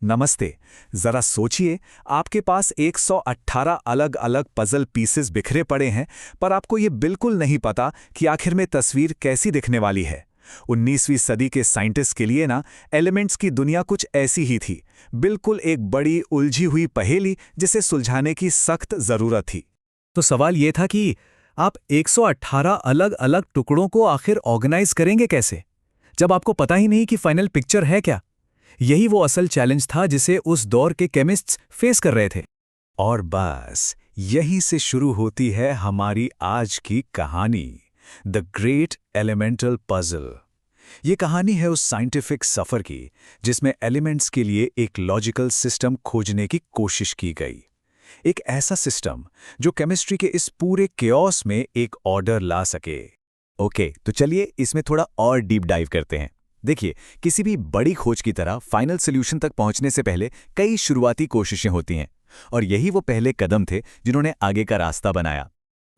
नमस्ते। जरा सोचिए, आपके पास 118 अलग अलग पजल पीसेस बिखरे पड़े हैं, पर आपको ये बिल्कुल नहीं पता कि आखिर में तस्वीर कैसी दिखने वाली है। 19वीं सदी के साइंटिस्ट के लिए ना, एलिमेंट्स की दुनिया कुछ ऐसी ही थी। बिल्कुल एक बड़ी उलझी हुई पहेली जिसे सुलझाने की सख्त जरूरत थी। तो सवाल ये था कि आप 118 अलग अलग टुकड़ों को आखिर ऑर्गेनाइज करेंगे कैसे, जब आपको पता ही नहीं कि फाइनल पिक्चर है क्या। यही वो असल चैलेंज था जिसे उस दौर के केमिस्ट्स फेस कर रहे थे। और बस यहीं से शुरू होती है हमारी आज की कहानी, द ग्रेट एलिमेंटल पजल। ये कहानी है उस साइंटिफिक सफर की जिसमें एलिमेंट्स के लिए एक लॉजिकल सिस्टम खोजने की कोशिश की गई। एक ऐसा सिस्टम जो केमिस्ट्री के इस पूरे केओस में एक ऑर्डर ला सके। ओके, तो चलिए इसमें थोड़ा और डीप डाइव करते हैं। देखिए, किसी भी बड़ी खोज की तरह फाइनल सॉल्यूशन तक पहुंचने से पहले कई शुरुआती कोशिशें होती हैं, और यही वो पहले कदम थे जिन्होंने आगे का रास्ता बनाया।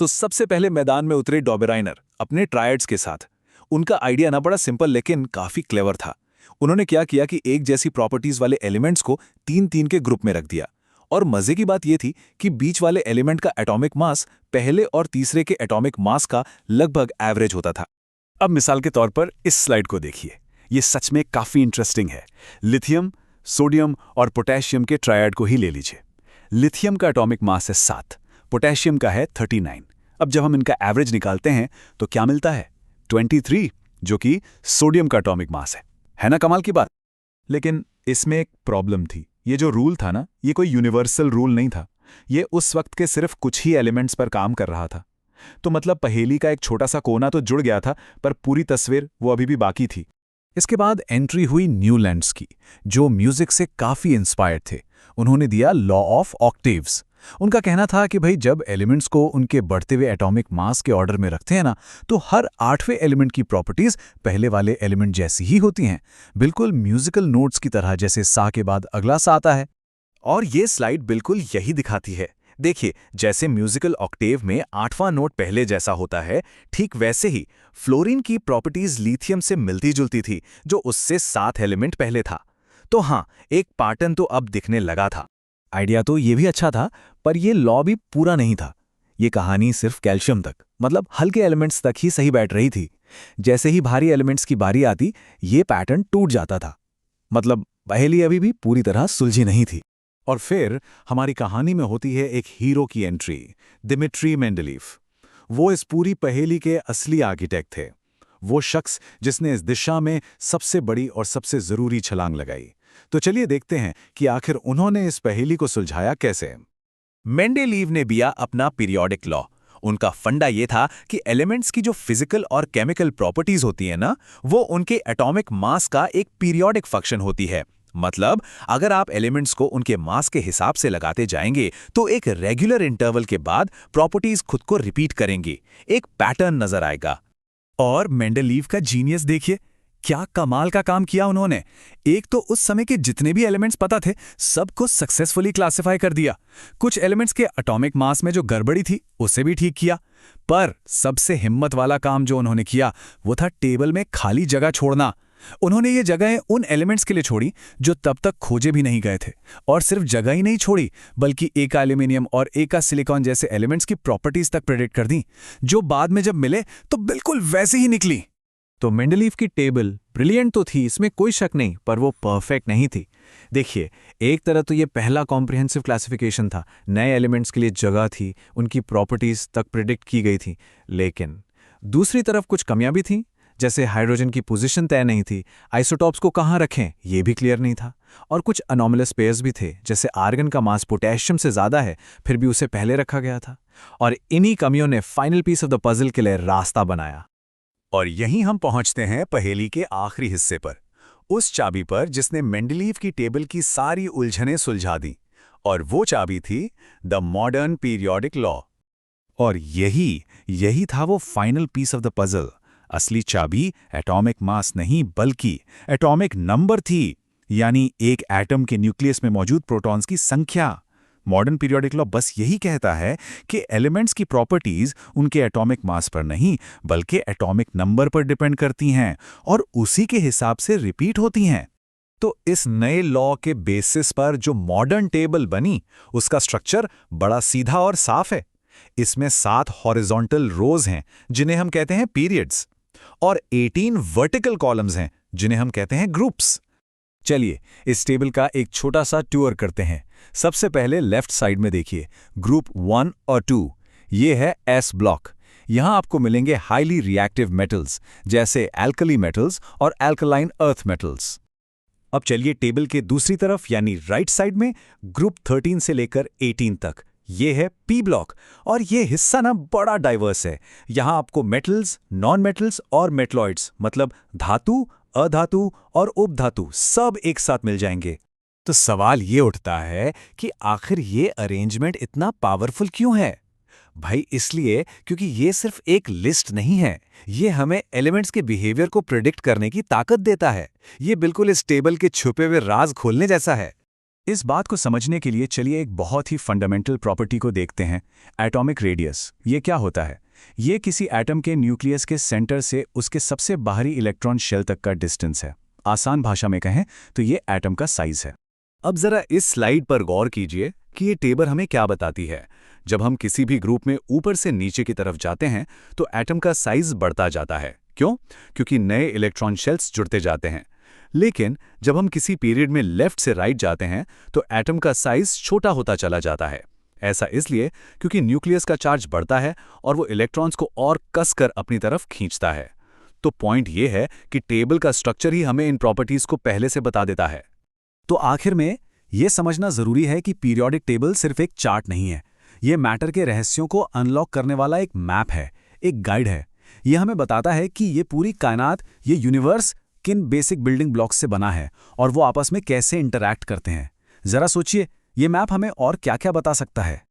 तो सबसे पहले मैदान में उतरे डॉबेराइनर अपने ट्रायड्स के साथ। उनका आइडिया ना बड़ा सिंपल लेकिन काफी क्लेवर था। उन्होंने क्या किया कि एक जैसी प्रॉपर्टीज वाले एलिमेंट्स को तीन तीन के ग्रुप में रख दिया, और मजे की बात यह थी कि बीच वाले एलिमेंट का एटॉमिक मास पहले और तीसरे के एटॉमिक मास का लगभग एवरेज होता था। अब मिसाल के तौर पर इस स्लाइड को देखिए, ये सच में काफी इंटरेस्टिंग है। लिथियम, सोडियम और पोटेशियम के ट्रायड को ही ले लीजिए। लिथियम का एटॉमिक मास है 7, पोटेशियम का है 39। अब जब हम इनका एवरेज निकालते हैं तो क्या मिलता है? 23, जो कि सोडियम का एटॉमिक मास है ना कमाल की बात। लेकिन इसमें एक प्रॉब्लम थी। ये जो रूल था ना, ये कोई यूनिवर्सल रूल नहीं था। ये उस वक्त के सिर्फ कुछ ही एलिमेंट्स पर काम कर रहा था। तो मतलब पहेली का एक छोटा सा कोना तो जुड़ गया था, पर पूरी तस्वीर वो अभी भी बाकी थी। इसके बाद एंट्री हुई न्यूलैंड्स की, जो म्यूजिक से काफी इंस्पायर्ड थे। उन्होंने दिया लॉ ऑफ ऑक्टेव्स। उनका कहना था कि भाई, जब एलिमेंट्स को उनके बढ़ते हुए एटॉमिक मास के ऑर्डर में रखते हैं ना, तो हर 8वें एलिमेंट की प्रॉपर्टीज पहले वाले एलिमेंट जैसी ही होती हैं, बिल्कुल म्यूजिकल नोट्स की तरह, जैसे सा के बाद अगला सा आता है। और ये स्लाइड बिल्कुल यही दिखाती है। देखिए, जैसे म्यूजिकल ऑक्टेव में 8वां नोट पहले जैसा होता है, ठीक वैसे ही फ्लोरीन की प्रॉपर्टीज लिथियम से मिलती जुलती थी, जो उससे 7 एलिमेंट पहले था। तो हाँ, एक पैटर्न तो अब दिखने लगा था। आइडिया तो ये भी अच्छा था, पर ये लॉ भी पूरा नहीं था। ये कहानी सिर्फ कैल्शियम तक, मतलब हल्के एलिमेंट्स तक ही सही बैठ रही थी। जैसे ही भारी एलिमेंट्स की बारी आती, ये पैटर्न टूट जाता था। मतलब पहेली अभी भी पूरी तरह सुलझी नहीं थी। और फिर हमारी कहानी में होती है एक हीरो की एंट्री, दिमित्री मेंडलीव। वो इस पूरी पहेली के असली आर्किटेक्ट थे। वो शख्स जिसने इस दिशा में सबसे बड़ी और सबसे जरूरी छलांग लगाई। तो चलिए देखते हैं कि आखिर उन्होंने इस पहेली को सुलझाया कैसे। मेंडलीव ने दिया अपना पीरियोडिक लॉ। उनका फंडा ये था कि एलिमेंट्स की जो फिजिकल और केमिकल प्रॉपर्टीज होती है ना, वो उनके एटॉमिक मास का एक पीरियोडिक फंक्शन होती है। मतलब अगर आप एलिमेंट्स को उनके मास के हिसाब से लगाते जाएंगे तो एक रेगुलर इंटरवल के बाद प्रॉपर्टीज खुद को रिपीट करेंगी, एक पैटर्न नजर आएगा। और मेंडलीव का जीनियस देखिए, क्या कमाल का काम किया उन्होंने। एक तो उस समय के जितने भी एलिमेंट्स पता थे, सबको सक्सेसफुली क्लासिफाई कर दिया। कुछ एलिमेंट्स के एटॉमिक मास में जो गड़बड़ी थी, उसे भी ठीक किया। पर सबसे हिम्मत वाला काम जो उन्होंने किया, वो था टेबल में खाली जगह छोड़ना। उन्होंने ये जगहें उन एलिमेंट्स के लिए छोड़ी जो तब तक खोजे भी नहीं गए थे। और सिर्फ जगह ही नहीं छोड़ी, बल्कि एका एल्यूमिनियम और एका सिलिकॉन जैसे एलिमेंट्स की प्रॉपर्टीज तक प्रेडिक्ट कर दी, जो बाद में जब मिले तो बिल्कुल वैसे ही निकली। तो मेंडलीव की टेबल ब्रिलियंट तो थी, इसमें कोई शक नहीं, पर वो परफेक्ट नहीं थी। देखिए, एक तरह तो ये पहला कॉम्प्रिहेंसिव क्लासिफिकेशन था। नए एलिमेंट्स के लिए जगह थी, उनकी प्रॉपर्टीज तक प्रिडिक्ट की गई थी। लेकिन दूसरी तरफ कुछ कमियां भी थीं, जैसे हाइड्रोजन की पोजीशन तय नहीं थी, आइसोटॉप्स को कहाँ रखें ये भी क्लियर नहीं था, और कुछ अनोमलस पेयर्स भी थे, जैसे आर्गन का मास पोटेशियम से ज़्यादा है, फिर भी उसे पहले रखा गया था। और इन्हीं कमियों ने final piece of the puzzle के लिए रास्ता बनाया। और यहीं हम पहुंचते हैं पहेली के आखिरी हिस्से पर, उस चाबी पर जिसने मेंडलीव की टेबल की सारी उलझनें सुलझा दी। और वो चाबी थी द मॉडर्न पीरियोडिक लॉ। और यही था वो final piece of the puzzle. असली चाबी एटॉमिक मास नहीं, बल्कि एटॉमिक नंबर थी, यानी एक एटम के न्यूक्लियस में मौजूद प्रोटॉन्स की संख्या। मॉडर्न पीरियोडिक लॉ बस यही कहता है कि एलिमेंट्स की प्रॉपर्टीज उनके एटॉमिक मास पर नहीं, बल्कि एटॉमिक नंबर पर डिपेंड करती हैं और उसी के हिसाब से रिपीट होती हैं। तो इस नए लॉ के बेसिस पर जो मॉडर्न टेबल बनी, उसका स्ट्रक्चर बड़ा सीधा और साफ है। इसमें 7 हॉरिजॉन्टल रोज हैं जिन्हें हम कहते हैं पीरियड्स, और 18 वर्टिकल कॉलम्स हैं जिन्हें हम कहते हैं ग्रुप्स। चलिए इस टेबल का एक छोटा सा टूर करते हैं। सबसे पहले लेफ्ट साइड में देखिए, ग्रुप 1 और 2, ये है एस ब्लॉक। यहां आपको मिलेंगे हाईली रिएक्टिव मेटल्स जैसे एल्कली मेटल्स और एल्कलाइन अर्थ मेटल्स। अब चलिए टेबल के दूसरी तरफ यानी राइट साइड में, ग्रुप 13 से लेकर 18 तक, ये है पी ब्लॉक, और ये हिस्सा ना बड़ा डाइवर्स है। यहां आपको मेटल्स, नॉन मेटल्स और मेटलॉइड्स मतलब धातु, अधातु और उपधातु सब एक साथ मिल जाएंगे। तो सवाल ये उठता है कि आखिर ये अरेंजमेंट इतना पावरफुल क्यों है? भाई इसलिए क्योंकि ये सिर्फ एक लिस्ट नहीं है, ये हमें एलिमेंट्स के बिहेवियर को प्रिडिक्ट करने की ताकत देता है। ये बिल्कुल इस टेबल के छुपे हुए राज खोलने जैसा है। इस बात को समझने के लिए चलिए एक बहुत ही फंडामेंटल प्रॉपर्टी को देखते हैं, एटॉमिक रेडियस। ये क्या होता है? ये किसी एटम के न्यूक्लियस के सेंटर से उसके सबसे बाहरी इलेक्ट्रॉन शेल तक का डिस्टेंस है। आसान भाषा में कहें तो ये एटम का साइज है। अब जरा इस स्लाइड पर गौर कीजिए कि ये टेबल हमें क्या बताती है। जब हम किसी भी ग्रुप में ऊपर से नीचे की तरफ जाते हैं तो एटम का साइज बढ़ता जाता है। क्यों? क्योंकि नए इलेक्ट्रॉन शेल्स जुड़ते जाते हैं। लेकिन जब हम किसी पीरियड में लेफ्ट से राइट जाते हैं तो एटम का साइज छोटा होता चला जाता है। ऐसा इसलिए क्योंकि न्यूक्लियस का चार्ज बढ़ता है और वो इलेक्ट्रॉन्स को और कसकर अपनी तरफ खींचता है। तो पॉइंट ये है कि टेबल का स्ट्रक्चर ही हमें इन प्रॉपर्टीज को पहले से बता देता है। तो आखिर में ये समझना जरूरी है कि पीरियोडिक टेबल सिर्फ एक चार्ट नहीं है, ये मैटर के रहस्यों को अनलॉक करने वाला एक मैप है, एक गाइड है। ये हमें बताता है कि ये पूरी कायनात, ये यूनिवर्स किन बेसिक बिल्डिंग ब्लॉक्स से बना है और वो आपस में कैसे इंटरैक्ट करते हैं। जरा सोचिए, ये मैप हमें और क्या क्या बता सकता है।